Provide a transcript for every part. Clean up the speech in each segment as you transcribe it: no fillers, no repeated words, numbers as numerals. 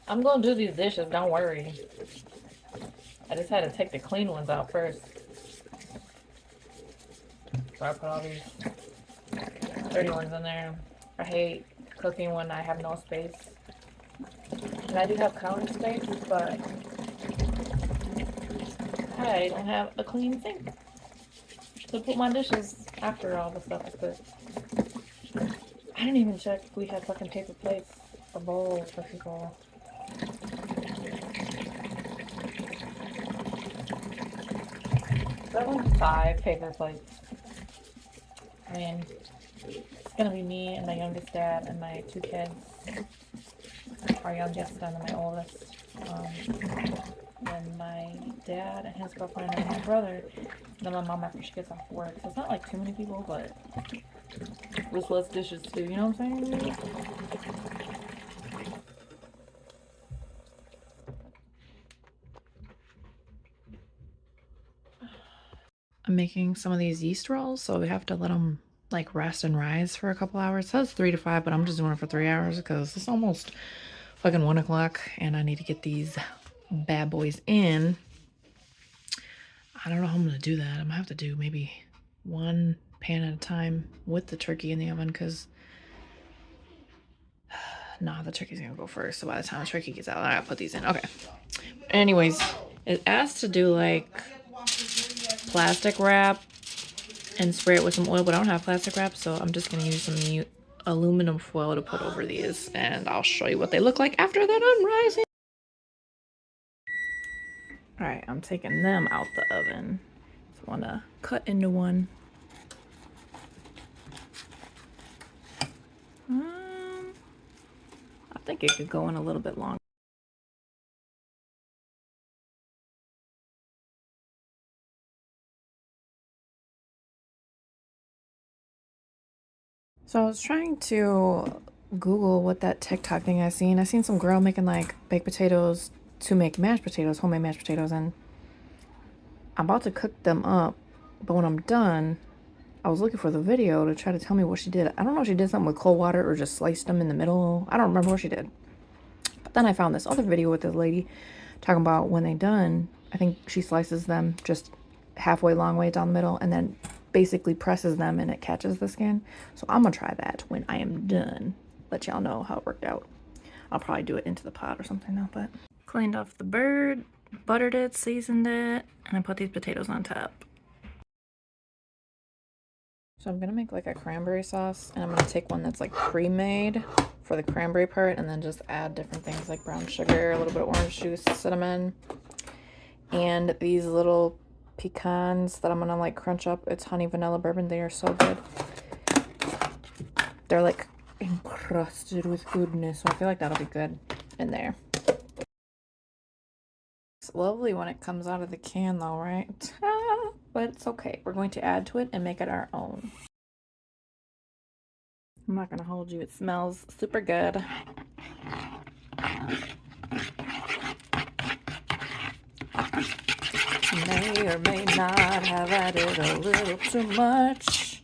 I'm gonna do these dishes, don't worry. I just had to take the clean ones out first. So I put all these dirty ones in there. I hate cooking when I have no space. And I do have counter space, but I don't have a clean sink to put my dishes after all the stuff I cook. I didn't even check if we had fucking paper plates or bowls for people. That one's 5 paper plates. I mean, it's gonna be me and my youngest dad and my 2 kids. Our youngest and my oldest. Then my dad and his girlfriend and my brother. And then my mom after she gets off work. So it's not like too many people, but with less dishes too, you know what I'm saying? I'm making some of these yeast rolls, so we have to let them like rest and rise for a couple hours. It says 3 to 5, but I'm just doing it for 3 hours because it's almost fucking 1 o'clock and I need to get these bad boys in. I don't know how I'm gonna do that. I'm gonna have to do maybe 1 pan at a time with the turkey in the oven because nah, the turkey's gonna go first. So by the time the turkey gets out, I gotta put these in. Okay. Anyways, it asks to do like plastic wrap and spray it with some oil, but I don't have plastic wrap, so I'm just gonna use some aluminum foil to put over these, and I'll show you what they look like after they're done rising. All right, I'm taking them out the oven. So I wanna cut into one. I think it could go in a little bit longer. So I was trying to Google what that TikTok thing I seen. I seen some girl making like baked potatoes to make mashed potatoes, homemade mashed potatoes, and I'm about to cook them up. But when I'm done, I was looking for the video to try to tell me what she did. I don't know if she did something with cold water or just sliced them in the middle. I don't remember what she did. But then I found this other video with this lady talking about when they done, I think she slices them just halfway, long way down the middle, and then basically presses them and it catches the skin. So I'm gonna try that when I am done. Let y'all know how it worked out. I'll probably do it into the pot or something now, but cleaned off the bird, buttered it, seasoned it, and I put these potatoes on top. So I'm gonna make like a cranberry sauce, and I'm gonna take one that's like pre-made for the cranberry part, and then just add different things like brown sugar, a little bit of orange juice, cinnamon, and these little pecans that I'm gonna like crunch up. It's honey vanilla bourbon. They are so good. They're like encrusted with goodness, so I feel like that'll be good in there. It's lovely when it comes out of the can though, right? But it's okay. We're going to add to it and make it our own. I'm not gonna hold you. It smells super good. May or may not have added a little too much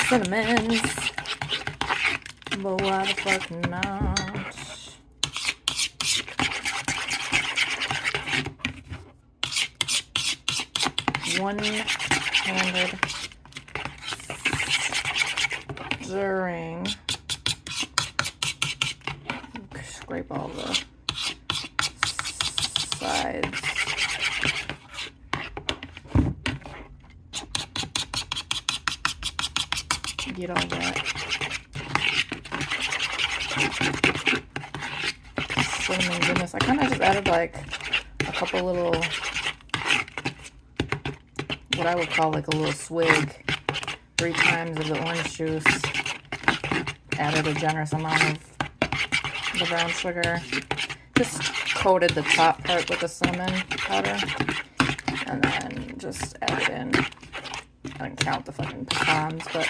cinnamon, but why the fuck not? One-handed stirring. Scrape all the sides. Get all that cinnamon goodness. I kind of just added like a couple little, what I would call like a little swig, 3 times of the orange juice. Added a generous amount of the brown sugar. Just coated the top part with the cinnamon powder, and then just added in. I didn't count the fucking pecans, but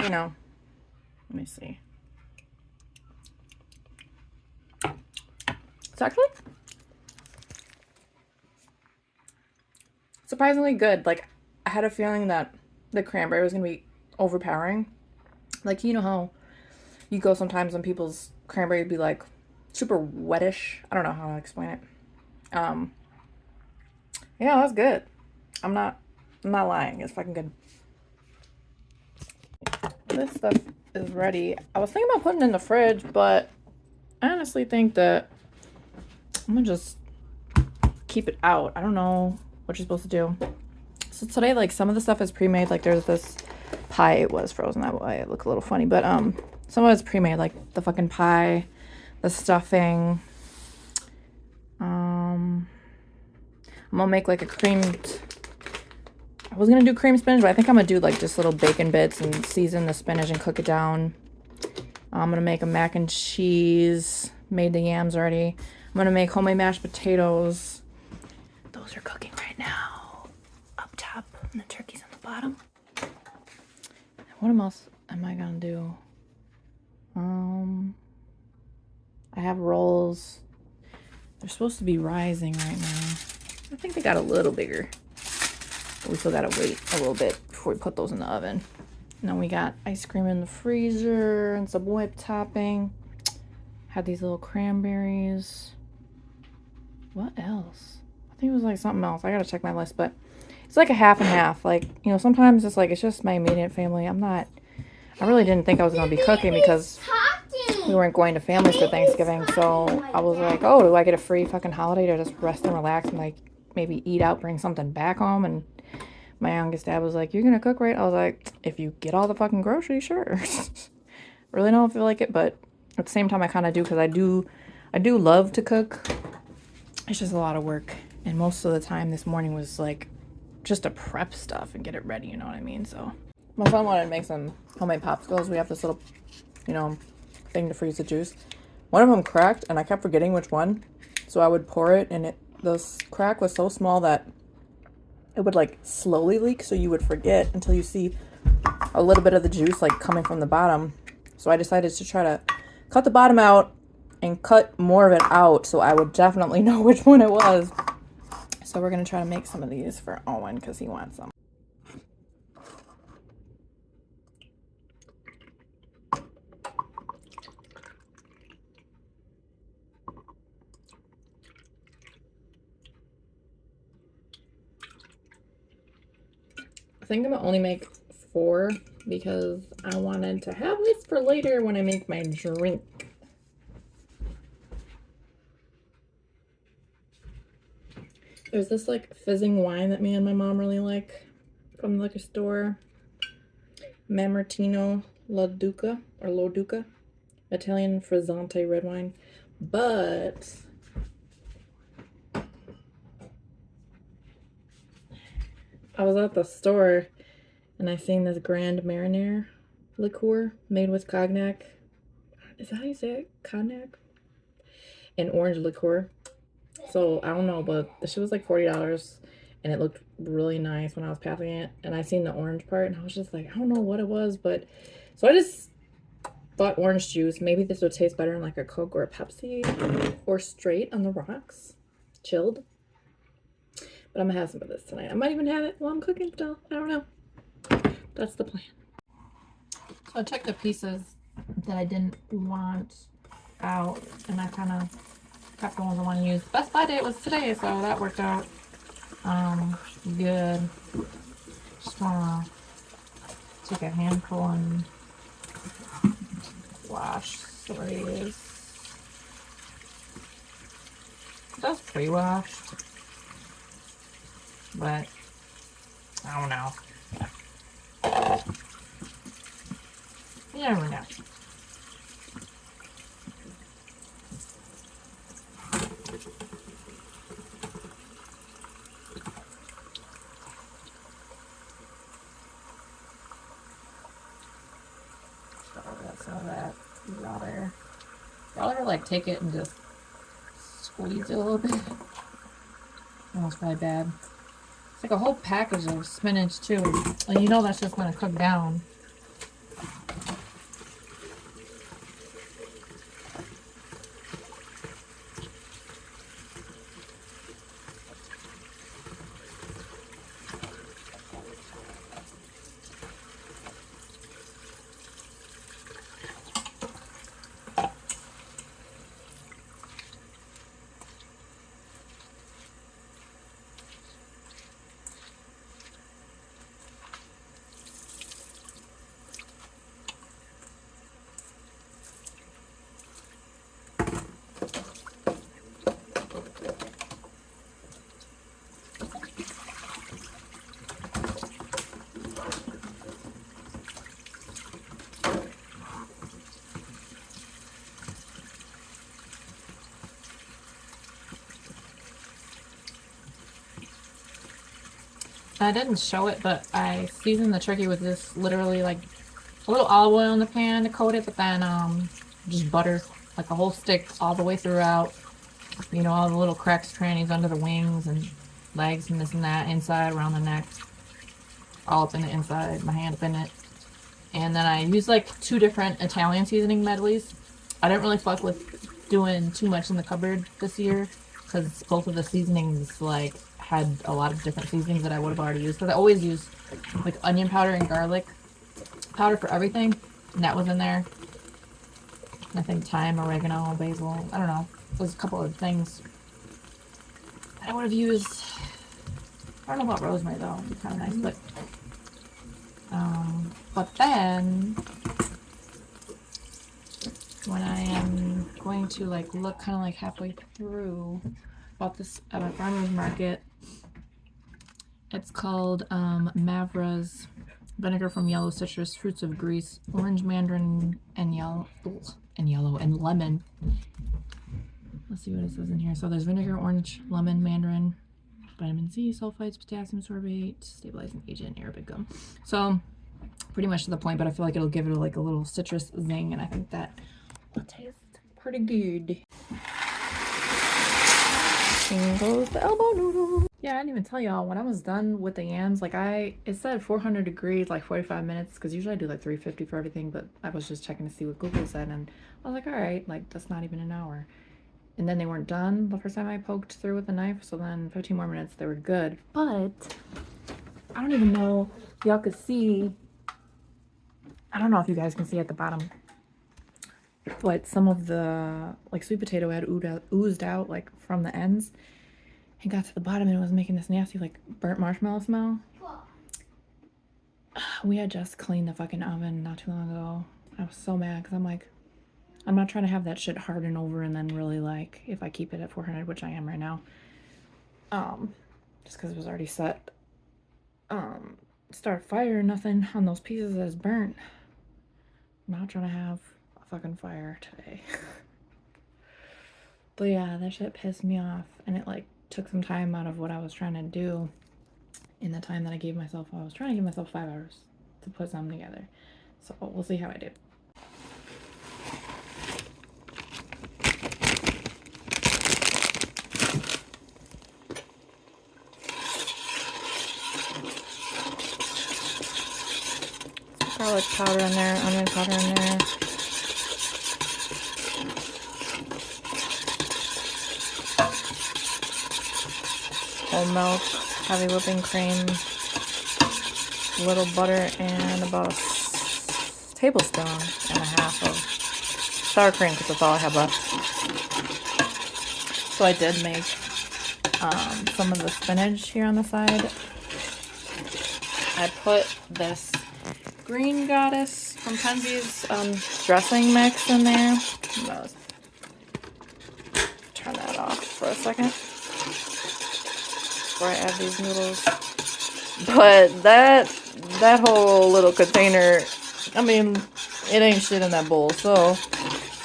you know, let me see. It's actually surprisingly good. Like, I had a feeling that the cranberry was gonna be overpowering. Like, you know how you go sometimes and people's cranberry would be like super wettish. I don't know how to explain it. Yeah, that's good. I'm not lying. It's fucking good. This stuff is ready. I was thinking about putting it in the fridge, but I honestly think that I'm gonna just keep it out. I don't know what you're supposed to do. So today, like, some of the stuff is pre-made. Like, there's this pie. It was frozen. That way it looked a little funny, but some of it's pre-made, like the fucking pie, the stuffing. I'm gonna make like a creamed. I was gonna do cream spinach, but I think I'm gonna do like just little bacon bits and season the spinach and cook it down. I'm gonna make a mac and cheese. Made the yams already. I'm gonna make homemade mashed potatoes. Those are cooking right now. Up top, and the turkey's on the bottom. What else am I gonna do? I have rolls. They're supposed to be rising right now. I think they got a little bigger. But we still gotta wait a little bit before we put those in the oven. And then we got ice cream in the freezer and some whipped topping. Had these little cranberries. What else? I think it was like something else. I gotta check my list, but it's like a half and half. Like, you know, sometimes it's like, it's just my immediate family. I really didn't think I was gonna be cooking because we weren't going to families for Thanksgiving. So I was like, oh, do I get a free fucking holiday to just rest and relax and like maybe eat out, bring something back home? And my youngest dad was like, you're gonna cook, right? I was like, if you get all the fucking groceries, sure. Really don't feel like it, but at the same time I kind of do, because I do love to cook. It's just a lot of work, and most of the time this morning was like just to prep stuff and get it ready, you know what I mean? So my son wanted to make some homemade popsicles. We have this little, you know, thing to freeze the juice. One of them cracked and I kept forgetting which one, so I would pour it, and this crack was so small that it would like slowly leak, so you would forget until you see a little bit of the juice like coming from the bottom. So I decided to try to cut the bottom out and cut more of it out so I would definitely know which one it was. So we're gonna try to make some of these for Owen because he wants some. I think I'm gonna only make 4 because I wanted to have this for later when I make my drink. There's this like fizzing wine that me and my mom really like from the liquor store. Mamertino La Duca or Lo Duca, Italian Frizzante red wine. But I was at the store and I seen this Grand Marnier liqueur made with cognac. Is that how you say it? Cognac? And orange liqueur. So I don't know, but the shit was like $40 and it looked really nice when I was passing it. And I seen the orange part and I was just like, I don't know what it was, but so I just bought orange juice. Maybe this would taste better in like a Coke or a Pepsi or straight on the rocks, chilled. But I'm gonna have some of this tonight. I might even have it while I'm cooking still. I don't know. That's the plan. So I took the pieces that I didn't want out and I kind of kept the ones I want to use. Best Buy day was today, so that worked out good. Just wanna take a handful and wash some of these. That's pre-washed, but I don't know. You never know. Some of that water. Y'all ever like take it and just squeeze it a little bit? Oh, it's probably bad. It's like a whole package of spinach too, and you know that's just gonna cook down. I didn't show it, but I seasoned the turkey with this literally like a little olive oil in the pan to coat it, but then just butter, like a whole stick all the way throughout. You know, all the little cracks, crannies under the wings and legs and this and that, inside, around the neck, all up in the inside, my hand up in it. And then I used like 2 different Italian seasoning medleys. I didn't really fuck with doing too much in the cupboard this year because both of the seasonings like had a lot of different seasonings that I would have already used. Because I always use like onion powder and garlic powder for everything, and that was in there. And I think thyme, oregano, basil, I don't know. There's a couple of things I would have used. I don't know about rosemary though, it'd be kind of nice, but then when I am going to like look kind of like halfway through, bought this at a farmer's market. It's called Mavra's vinegar from yellow citrus, fruits of Greece, orange, mandarin, and yellow and lemon. Let's see what it says in here. So there's vinegar, orange, lemon, mandarin, vitamin C, sulfites, potassium sorbate, stabilizing agent, Arabic gum. So pretty much to the point, but I feel like it'll give it like a little citrus zing, and I think that will taste pretty good. In goes the elbow noodle. Yeah, I didn't even tell y'all when I was done with the yams, like it said 400 degrees, like 45 minutes, because usually I do like 350 for everything, but I was just checking to see what Google said, and I was like, all right, like that's not even an hour. And then they weren't done the first time I poked through with the knife, so then 15 more minutes, they were good. But I don't even know if y'all could see. I don't know if you guys can see at the bottom, but some of the like sweet potato had oozed out like from the ends and got to the bottom, and it was making this nasty like burnt marshmallow smell. We had just cleaned the fucking oven not too long ago. I was so mad because I'm like, I'm not trying to have that shit harden over and then really like, if I keep it at 400, which I am right now, just because it was already set, start fire or nothing on those pieces that is burnt. I'm not trying to have a fucking fire today. But yeah, that shit pissed me off, and it like took some time out of what I was trying to do in the time that I gave myself. I was trying to give myself 5 hours to put something together. So we'll see how I do. Garlic powder in there, onion powder in there. Whole milk, heavy whipping cream, little butter, and about a tablespoon and a half of sour cream because that's all I have left. So I did make some of the spinach here on the side. I put this Green Goddess from Pecans dressing mix in there. Turn that off for a second before I add these noodles. But that whole little container, I mean, it ain't shit in that bowl. So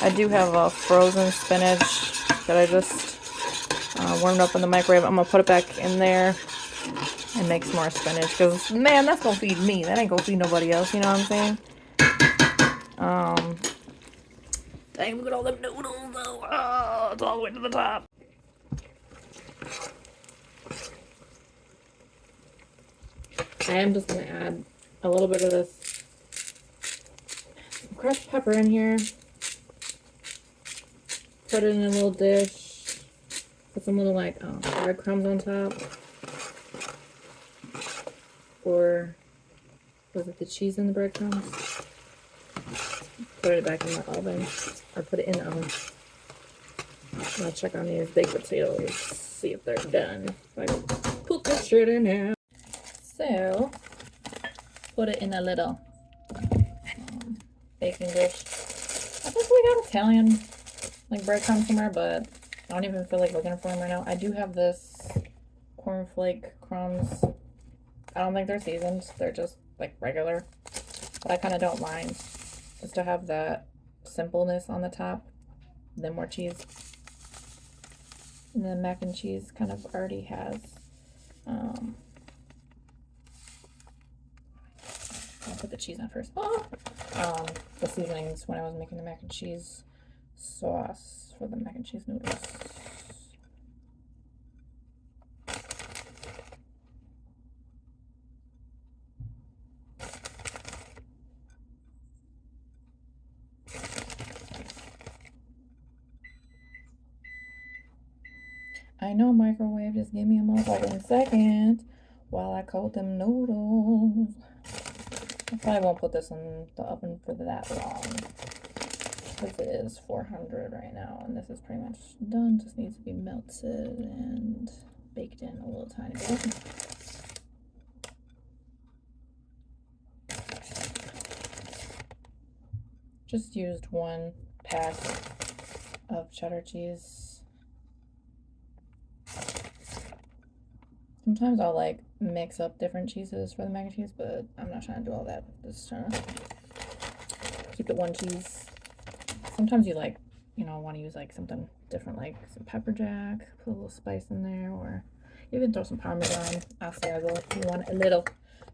I do have a frozen spinach that I just warmed up in the microwave. I'm gonna put it back in there and make some more spinach, because man, that's gonna feed me. That ain't gonna feed nobody else, you know what I'm saying? Dang, look at all them noodles though. Oh, it's all the way to the top. I am just gonna add a little bit of this crushed pepper in here. Put it in a little dish. Put some little like breadcrumbs on top. Or was it the cheese in the breadcrumbs? Put it back in the oven, or put it in the oven. I'll check on these baked potatoes, see if they're done. So I can put this shit in here. So, put it in a little baking dish. I think we got Italian like breadcrumbs somewhere, but I don't even feel like looking for them right now. I do have this cornflake crumbs. I don't think they're seasoned. They're just like regular. But I kind of don't mind. Just to have that simpleness on the top. Then more cheese. And then mac and cheese kind of already has put the cheese on first. The seasonings when I was making the mac and cheese sauce for the mac and cheese noodles. I know, microwave, just give me a motherfucking second while I coat them noodles. I probably won't put this in the oven for that long. Because it is 400 right now, and this is pretty much done. Just needs to be melted and baked in a little tiny bit. Just used 1 pack of cheddar cheese. Sometimes I'll like mix up different cheeses for the mac and cheese, but I'm not trying to do all that. Just trying to keep it 1 cheese. Sometimes you like, you know, want to use like something different, like some pepper jack, put a little spice in there, or even throw some Parmesan. Asiago if you want a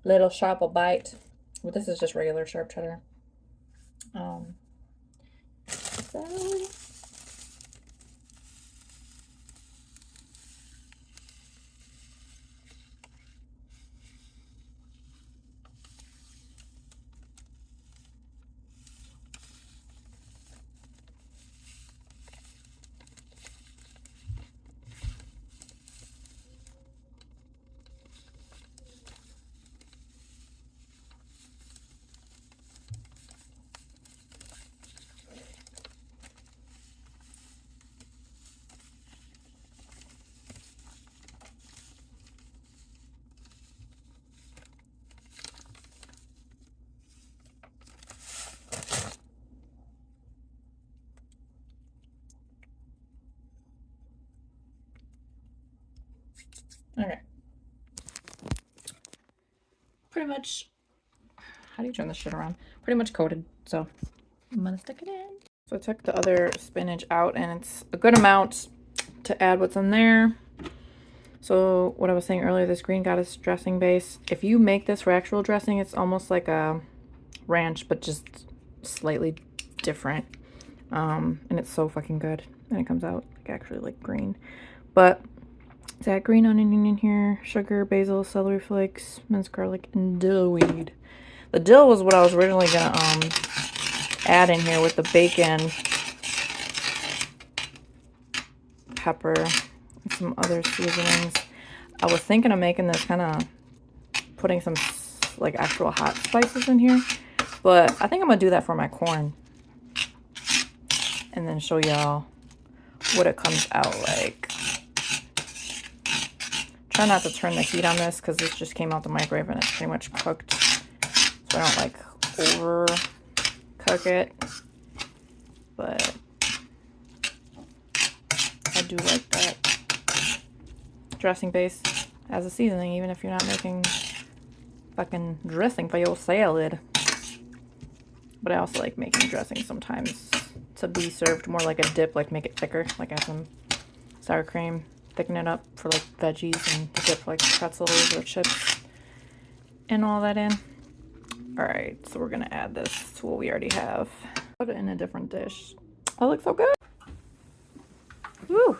little sharper bite. But this is just regular sharp cheddar. So okay. Pretty much, how do you turn this shit around? Pretty much coated, so I'm gonna stick it in. So I took the other spinach out, and it's a good amount to add what's in there. So what I was saying earlier, this green goddess dressing base, if you make this for actual dressing, it's almost like a ranch, but just slightly different. And it's so fucking good, and it comes out like actually like green. But is that green onion in here, sugar, basil, celery flakes, minced garlic, and dillweed. The dill was what I was originally gonna add in here with the bacon, pepper, and some other seasonings. I was thinking of making this kind of putting some like actual hot spices in here, but I think I'm gonna do that for my corn and then show y'all what it comes out like. Try not to turn the heat on this because this just came out the microwave and it's pretty much cooked. So I don't like over cook it. But I do like that dressing base as a seasoning, even if you're not making fucking dressing for your salad. But I also like making dressing sometimes to be served more like a dip, like make it thicker, like add some sour cream. Thicken it up for like veggies and to dip like pretzels or chips and all that in. Alright, so we're gonna add this to what we already have. Put it in a different dish. That looks so good. Woo!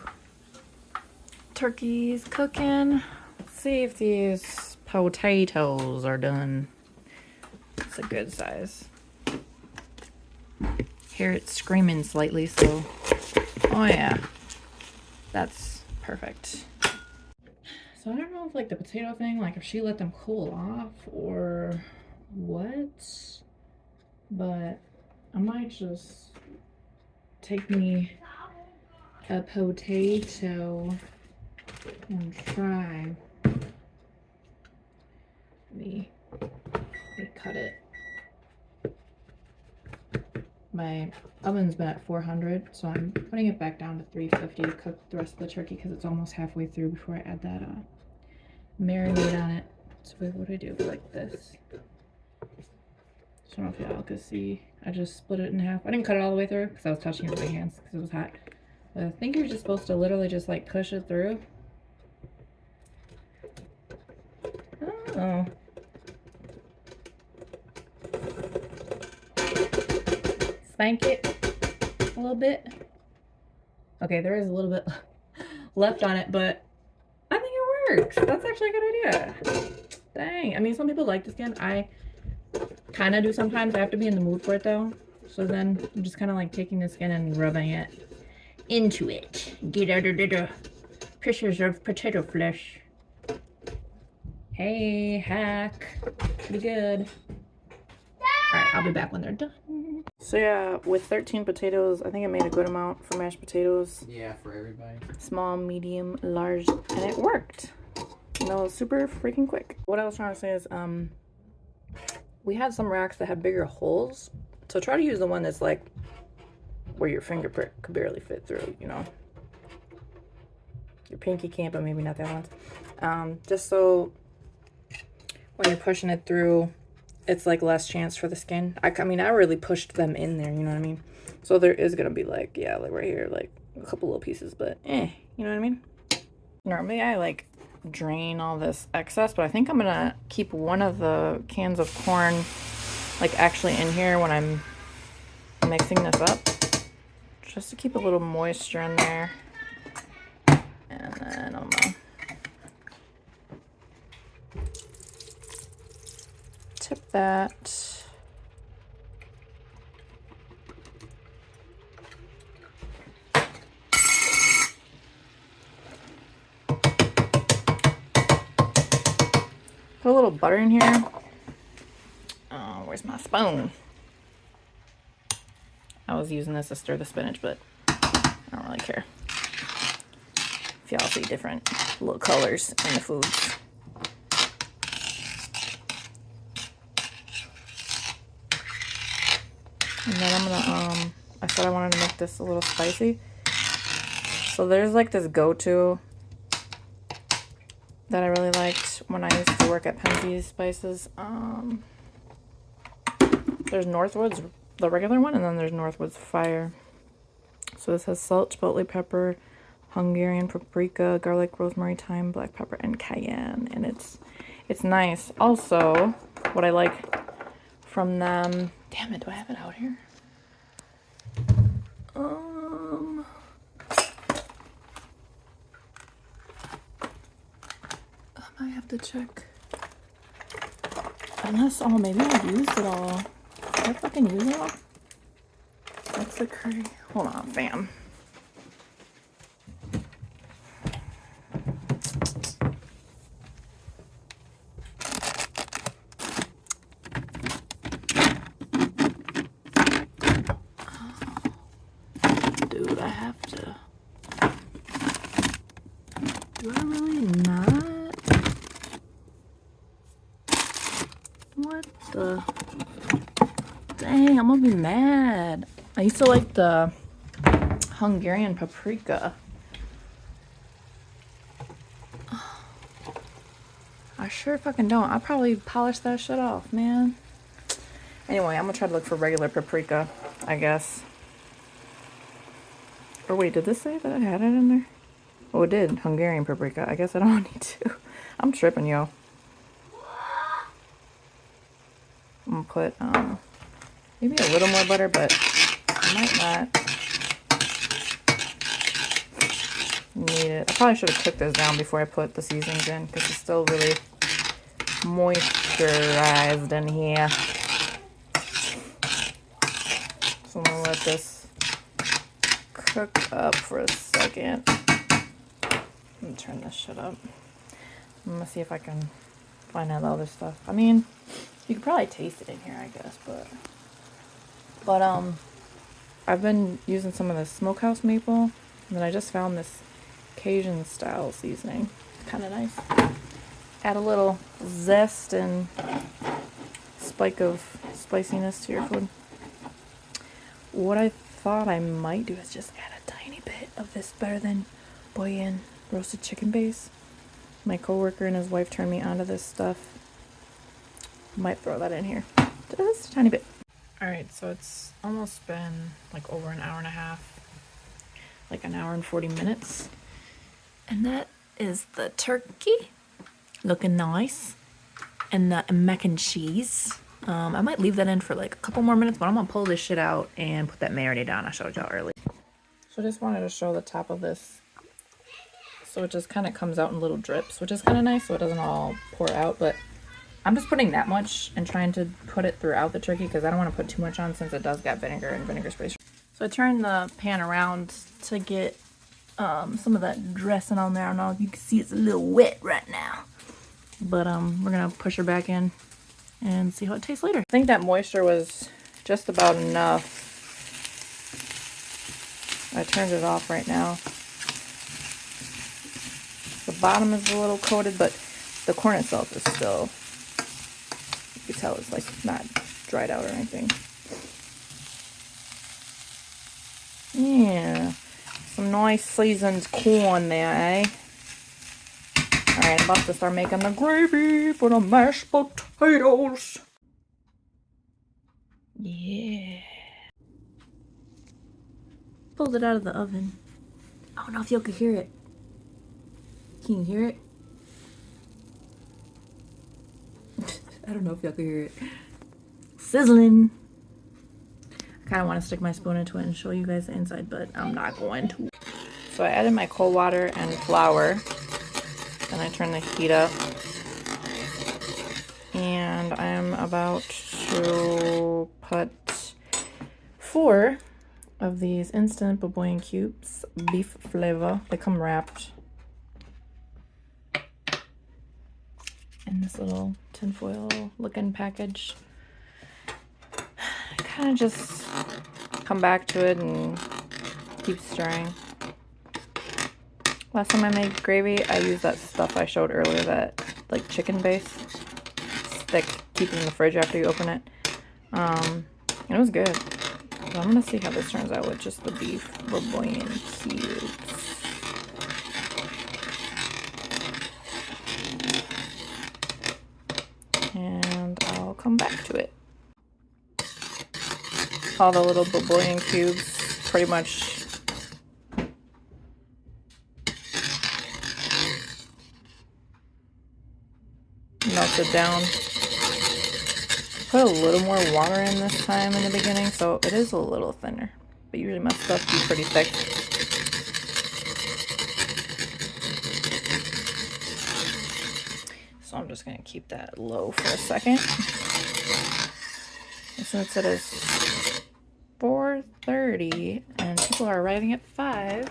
Turkey's cooking. Let's see if these potatoes are done. It's a good size. Hear it screaming slightly, so oh yeah. That's perfect. So I don't know if like the potato thing, like if she let them cool off or what, but I might just take me a potato and try. Let me cut it. My oven's been at 400, so I'm putting it back down to 350 to cook the rest of the turkey because it's almost halfway through before I add that marinade on it. So what do I do like this? I don't know if y'all could see. I just split it in half. I didn't cut it all the way through because I was touching it with my hands because it was hot. But I think you're just supposed to literally just like push it through. Oh. spank it a little bit. Okay, there is a little bit left on it, but I think it works. That's actually a good idea. Dang. I mean, some people like the skin. I kind of do sometimes. I have to be in the mood for it, though. So then I'm just kind of like taking the skin and rubbing it into it. Get out of the pictures of potato flesh. Hey, hack. Pretty good. Alright, I'll be back when they're done. So yeah, with 13 potatoes, I think it made a good amount for mashed potatoes. Yeah, for everybody. Small, medium, large, and it worked. You know, super freaking quick. What I was trying to say is, we had some racks that have bigger holes. So try to use the one that's like where your fingerprint could barely fit through, you know. Your pinky can't, but maybe not that one. Just so when you're pushing it through, it's like less chance for the skin. I mean, I really pushed them in there, you know what I mean? So there is gonna be like, yeah, like right here, like a couple little pieces, but you know what I mean? Normally I like drain all this excess, but I think I'm gonna keep one of the cans of corn like actually in here when I'm mixing this up, just to keep a little moisture in there. And then I'm gonna tip that. Put a little butter in here. Oh, where's my spoon? I was using this to stir the spinach, but I don't really care. If y'all see different little colors in the foods. And then I'm gonna, I said I wanted to make this a little spicy. So there's like this go-to that I really liked when I used to work at Penzi's Spices. There's Northwoods, the regular one, and then there's Northwoods Fire. So this has salt, chipotle pepper, Hungarian paprika, garlic, rosemary, thyme, black pepper, and cayenne. And it's nice. Also, what I like from them... Damn it, do I have it out here? I might have to check. Unless, oh, maybe I've used it all. Did I fucking use it all? That's the curry. Hold on, fam. Dude, I have to. Do I really not? What the? Dang, I'm gonna be mad. I used to like the Hungarian paprika. I sure fucking don't. I probably polished that shit off, man. Anyway, I'm gonna try to look for regular paprika, I guess. Or wait, did this say that I had it in there? Oh, it did. Hungarian paprika. I guess I don't need to. I'm tripping, yo. I'm gonna put maybe a little more butter, but I might not need it. I probably should have cooked this down before I put the seasonings in, because it's still really moisturized in here. So I'm gonna let this cook up for a second. Let me turn this shit up. I'm gonna see if I can find out the other stuff. I mean, you could probably taste it in here, I guess, but I've been using some of the smokehouse maple, and then I just found this Cajun style seasoning. Kind of nice. Add a little zest and spike of spiciness to your food. What I thought I might do is just add a tiny bit of this Better Than Boyan roasted chicken base. My coworker and his wife turned me onto this stuff. Might throw that in here. Just a tiny bit. Alright, so it's almost been like over an hour and a half. Like an hour and 40 minutes. And that is the turkey. Looking nice. And the mac and cheese. I might leave that in for like a couple more minutes, but I'm gonna pull this shit out and put that marinade on I showed y'all earlier. So I just wanted to show the top of this. So it just kind of comes out in little drips, which is kind of nice so it doesn't all pour out. But I'm just putting that much and trying to put it throughout the turkey because I don't want to put too much on since it does got vinegar and vinegar sprays. So I turned the pan around to get some of that dressing on there. I don't know if you can see it's a little wet right now. But we're going to push her back in and see how it tastes later. I think that moisture was just about enough. I turned it off right now. The bottom is a little coated, but the corn itself is still, you can tell it's like not dried out or anything. Yeah, some nice seasoned corn there, eh? Alright, I'm about to start making the gravy for the mashed potatoes. Yeah. Pulled it out of the oven. I don't know if y'all can hear it. Can you hear it? I don't know if y'all can hear it. Sizzling. I kind of want to stick my spoon into it and show you guys the inside, but I'm not going to. So I added my cold water and flour. And I turn the heat up. And I'm about to put 4 of these instant Bourbon cubes, beef flavor. They come wrapped in this little tinfoil looking package. Kind of just come back to it and keep stirring. Last time I made gravy, I used that stuff I showed earlier, that like chicken base. It's thick, keep it in the fridge after you open it. It was good. So I'm gonna see how this turns out with just the beef Bourbon cubes. And I'll come back to it. All the little Bourbon cubes pretty much melted down. Put a little more water in this time in the beginning, so it is a little thinner. But usually my stuff be pretty thick. So I'm just gonna keep that low for a second. And since it is 4:30 and people are arriving at 5,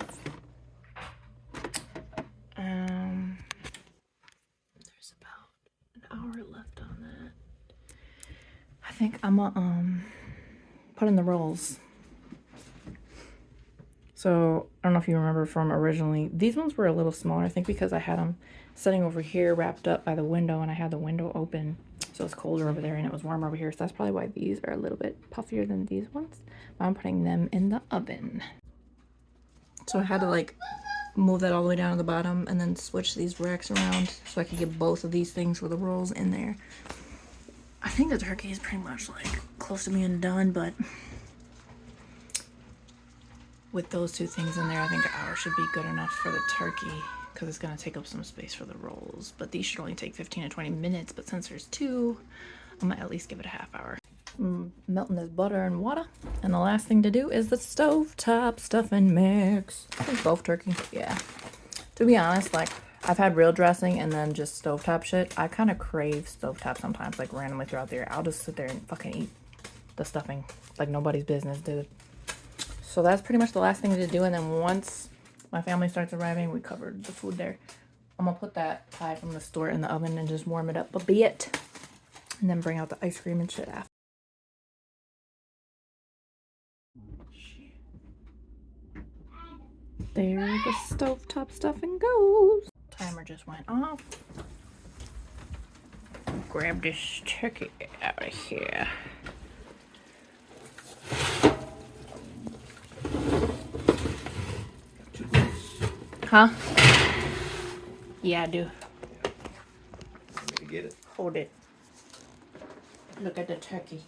there's about an hour left on that. I think I'm gonna put in the rolls. So I don't know if you remember from originally, these ones were a little smaller, I think because I had them sitting over here wrapped up by the window and I had the window open, so it's colder over there and it was warmer over here, so that's probably why these are a little bit puffier than these ones. But I'm putting them in the oven. So I had to like move that all the way down to the bottom and then switch these racks around so I could get both of these things for the rolls in there. I think the turkey is pretty much like close to being done, but with those 2 things in there, I think an hour should be good enough for the turkey because it's going to take up some space for the rolls. But these should only take 15 to 20 minutes, but since there's 2, I'm going to at least give it a half hour. I'm melting this butter and water, and the last thing to do is the stovetop stuffing mix. I think both turkey, yeah. To be honest, like, I've had real dressing and then just stovetop shit. I kind of crave stovetop sometimes, like randomly throughout the year. I'll just sit there and fucking eat the stuffing like nobody's business, dude. So that's pretty much the last thing to do, and then once my family starts arriving, we covered the food there. I'm gonna put that pie from the store in the oven and just warm it up a bit, and then bring out the ice cream and shit after. There the stovetop stuffing goes. Timer just went off. Grab this turkey out of here. Huh? Yeah, I do. Want me to get it? Hold it. Look at the turkey.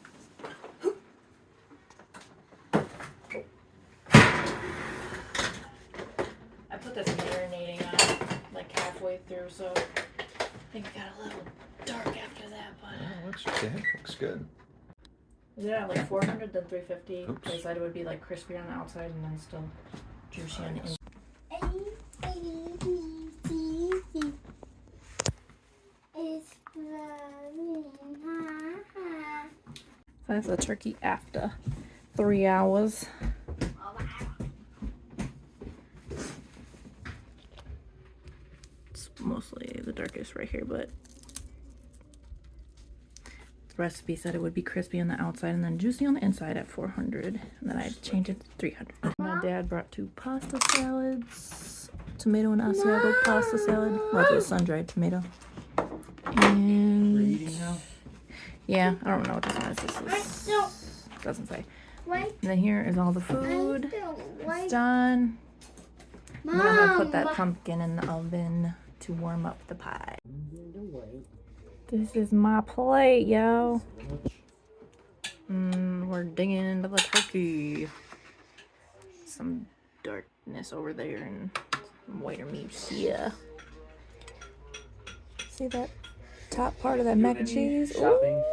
I put this marinating on like halfway through, so I think I got a little dark after that, but looks okay. Looks good. yeah, like 400 then 350. Oops. They said it would be like crispy on the outside and then still juicy on the inside. So that's a turkey after 3 hours. It's mostly the darkest right here, but the recipe said it would be crispy on the outside and then juicy on the inside at 400. And then I changed it to 300. My dad brought 2 pasta salads. Tomato and Asiago pasta salad. Well, it was sun-dried tomato. And yeah, I don't know what this one is. This is, doesn't say. And then here is all the food. It's done. I'm gonna put that pumpkin in the oven to warm up the pie. This is my plate, yo. We're digging into the turkey. Some darkness over there and some whiter meat here. See that top part of that mac and cheese? Shopping.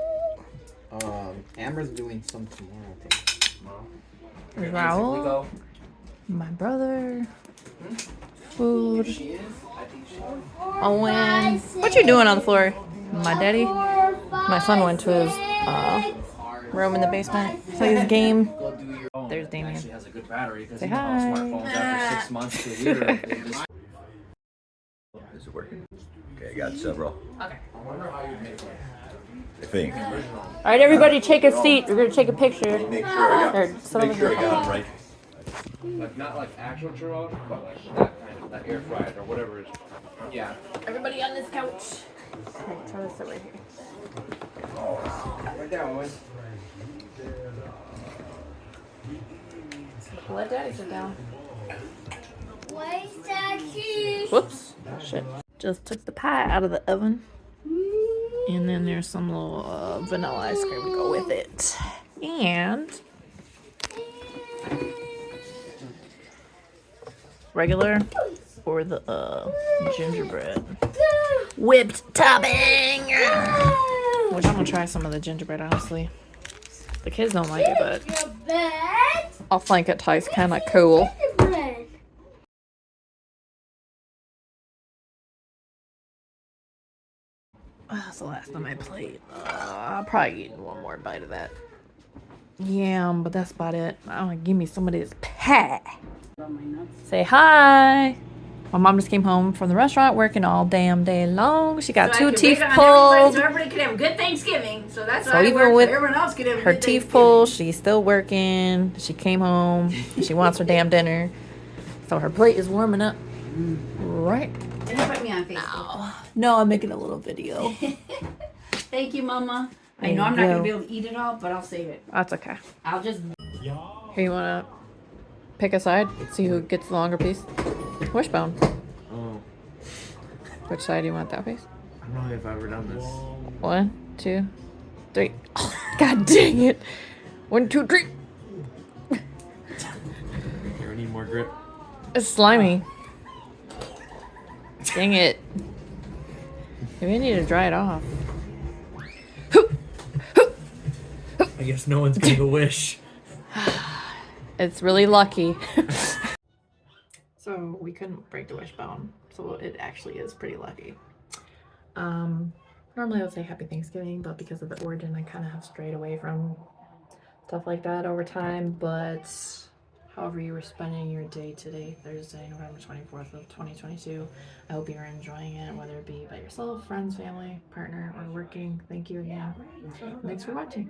Amber's doing some tomorrow, I think. Raul, my brother, food. Owen, what you doing on the floor? My daddy, my son went to his room in the basement, play his game. There's Damien. Say hi. After 6 months to a year. Is it working? Okay, I got several. Okay. I think. All right, everybody, take a seat. We're gonna take a picture. Make sure I got. Or Make sure I got them right. Like not like actual churros, but like that kind of that air fried or whatever is. Yeah. Everybody on this couch. Okay, try to sit right here. Right there, Owen. Let Daddy sit down. Where's that cheese? Whoops. Shit. Just took the pie out of the oven. And then there's some little vanilla ice cream to go with it. And regular or the gingerbread. Whipped topping! Which I'm gonna try some of the gingerbread, honestly. The kids don't like it, but Your bed? I think it tastes kind of cool. Bread. That's the last on my plate. I'll probably eat one more bite of that. Yeah, but that's about it. Give me some of this pie. Say hi. My mom just came home from the restaurant working all damn day long. She got 2 teeth pulled. So everybody could have a good Thanksgiving. So that's So why I even work, with so everyone else could have a her good teeth Thanksgiving. pulled, she's still working. She came home. She wants her damn dinner. So her plate is warming up right And you put me on Facebook. No, I'm making a little video. Thank you, Mama. I There know you I'm not going go. to be able to eat it all, but I'll save it. That's okay. I'll just... Here, you want to pick a side? See who gets the longer piece? Wishbone. Oh, Which side do you want that piece? I don't know if I've ever done this. 1, 2, 3. Oh, God dang it. 1, 2, 3. You ever need more grip? It's slimy. Dang it. Maybe I need to dry it off. I guess no one's gonna wish. It's really lucky. So we couldn't break the wishbone, so it actually is pretty lucky. Normally I would say Happy Thanksgiving, but because of the origin, I kind of have strayed away from stuff like that over time. But however you were spending your day today, Thursday, November 24th of 2022, I hope you're enjoying it, whether it be by yourself, friends, family, partner, or working. Thank you again. Thanks for watching.